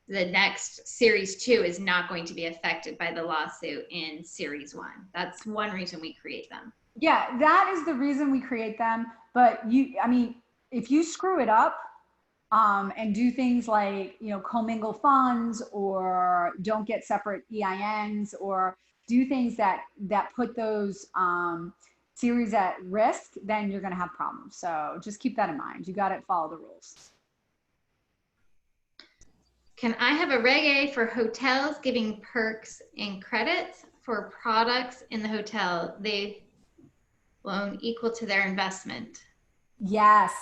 the next series 2 is not going to be affected by the lawsuit in series 1. That's one reason we create them. Yeah, that is the reason we create them. But I mean, if you screw it up and do things like, commingle funds, or don't get separate EINs, or do things that put those series at risk, then you're going to have problems. So just keep that in mind. You got to follow the rules. Can I have a Reggae for hotels giving perks and credits for products in the hotel they loan equal to their investment? Yes.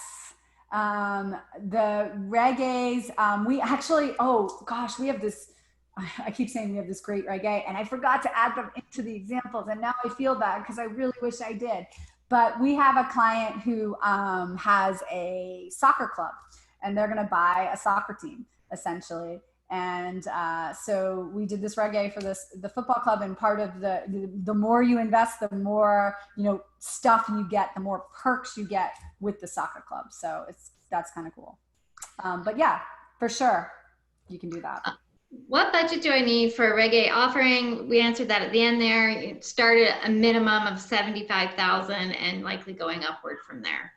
The Reggaes, we actually, oh gosh, we have this, I keep saying we have this great Reggae, and I forgot to add them into the examples, and now I feel bad because I really wish I did. But we have a client who has a soccer club, and they're going to buy a soccer team, essentially. And so we did this Reggae for the football club, and part of the more you invest, the more stuff you get, the more perks you get with the soccer club. So that's kind of cool. But yeah, for sure, you can do that. What budget do I need for a Reggae offering? We answered that at the end there. It started a minimum of $75,000 and likely going upward from there.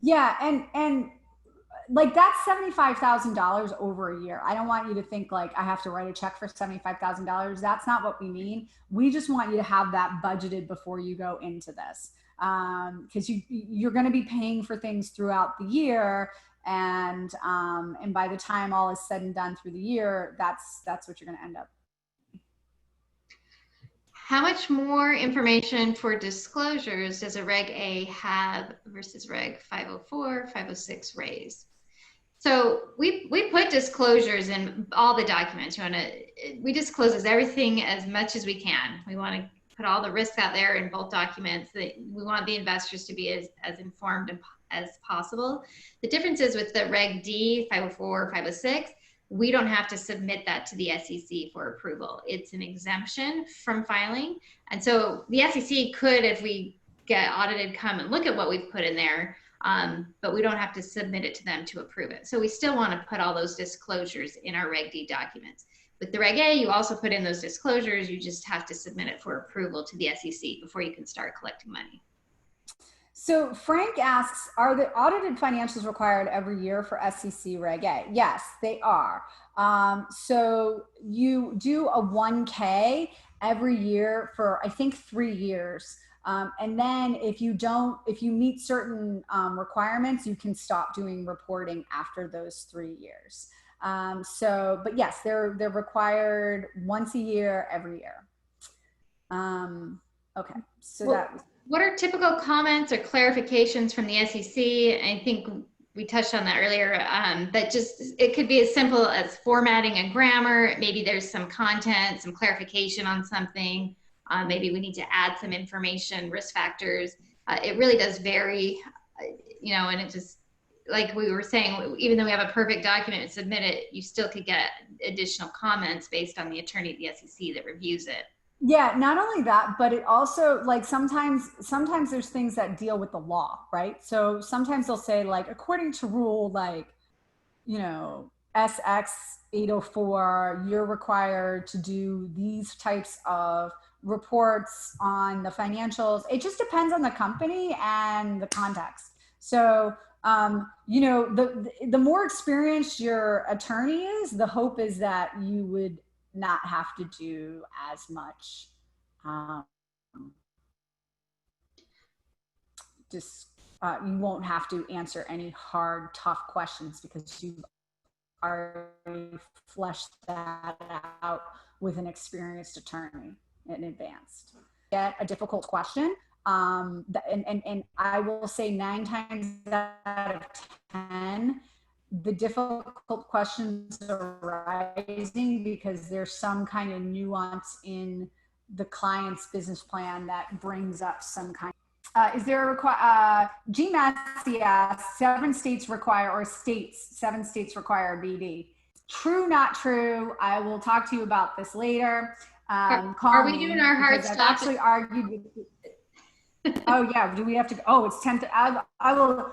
Yeah, and like that's $75,000 over a year. I don't want you to think like I have to write a check for $75,000. That's not what we mean. We just want you to have that budgeted before you go into this, because you're going to be paying for things throughout the year, and by the time all is said and done through the year, that's what you're going to end up. How much more information for disclosures does a Reg A have versus Reg 504, 506 raise? So we put disclosures in all the documents. We disclose everything as much as we can. We want to put all the risks out there in both documents. We want the investors to be as informed as possible. The difference is with the Reg D, 504, 506, we don't have to submit that to the SEC for approval. It's an exemption from filing. And so the SEC could, if we get audited, come and look at what we've put in there, but we don't have to submit it to them to approve it. So we still want to put all those disclosures in our Reg D documents. With the Reg A, you also put in those disclosures. You just have to submit it for approval to the SEC before you can start collecting money. So Frank asks, are the audited financials required every year for SEC Reg A? Yes, they are. So you do a 1K every year for, I think, 3 years. And then if you meet certain requirements, you can stop doing reporting after those 3 years. But yes, they're required once a year, every year. Okay, so what are typical comments or clarifications from the SEC? I think we touched on that earlier, but just, it could be as simple as formatting and grammar. Maybe there's some content, some clarification on something. Maybe we need to add some information, risk factors. It really does vary, and it just, like we were saying, even though we have a perfect document and submit it, you still could get additional comments based on the attorney at the SEC that reviews it. Yeah, not only that, but it also, like, sometimes there's things that deal with the law, right? So sometimes they'll say, like, according to rule, like, SX 804, you're required to do these types of reports on the financials. It just depends on the company and the context. So, the more experienced your attorney is, the hope is that you would not have to do as much um, just you won't have to answer any hard, tough questions because you've already fleshed that out with an experienced attorney in advance. Get a difficult question, and I will say 9 times out of 10, the difficult questions are arising because there's some kind of nuance in the client's business plan that brings up some kind. Is there a G Massey asks, 7 states require, or 7 states require BD. True, not true. I will talk to you about this later. Are we doing our hard stop? I've actually argued with. Oh yeah. Do we have to? Oh, it's 10. I will.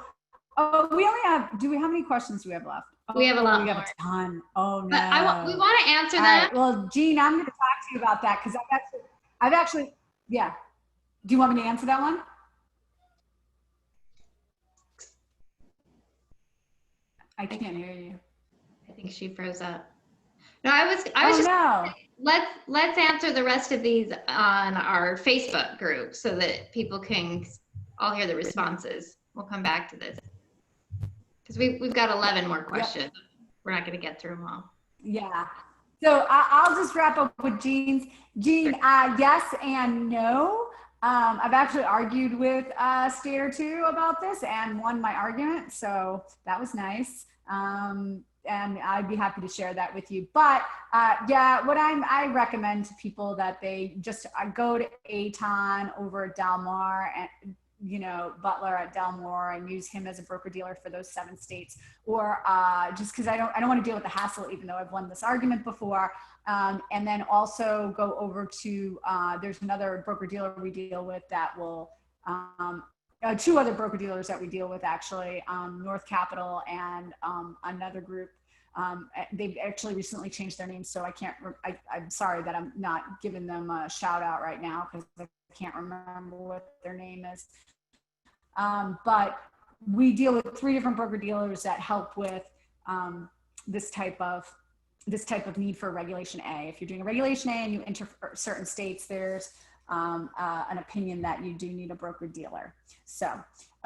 Oh, we only have. How many questions do we have left? We have a lot. We have a ton. Oh no. But we want to answer that. Right. Well, Jean, I'm going to talk to you about that because I've actually. Yeah. Do you want me to answer that one? I can't hear you. I think she froze up. No, I was no. Let's answer the rest of these on our Facebook group so that people can all hear the responses. We'll come back to this because we've got 11 more questions. Yep. We're not going to get through them all. Yeah. So I'll just wrap up with Jean's. Jean, yes and no. I've actually argued with a state or two about this and won my argument, so that was nice. And I'd be happy to share that with you. But yeah, what I recommend to people that they just go to Aton over at Del Mar and Butler at Del Mar and use him as a broker dealer for those 7 states, or just because I don't want to deal with the hassle, even though I've won this argument before. And then also go over to, there's another broker dealer we deal with that will, 2 other broker dealers that we deal with actually, North Capital and another group. They've actually recently changed their name, so I'm sorry that I'm not giving them a shout out right now because I can't remember what their name is. But we deal with 3 different broker dealers that help with this type of need for Regulation A. If you're doing a Regulation A and you enter certain states, there's an opinion that you do need a broker dealer. So,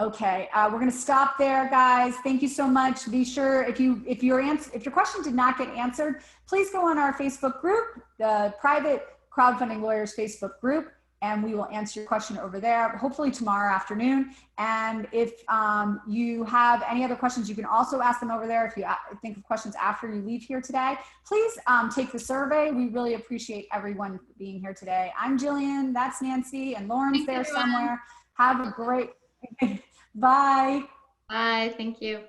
okay, we're going to stop there, guys. Thank you so much. Be sure if your question did not get answered, please go on our Facebook group, the private Crowdfunding Lawyers Facebook group, and we will answer your question over there, hopefully tomorrow afternoon. And if you have any other questions, you can also ask them over there. If you think of questions after you leave here today, please take the survey. We really appreciate everyone being here today. I'm Jillian, that's Nancee, and Lauren's there somewhere. Have a great, bye. Bye, thank you.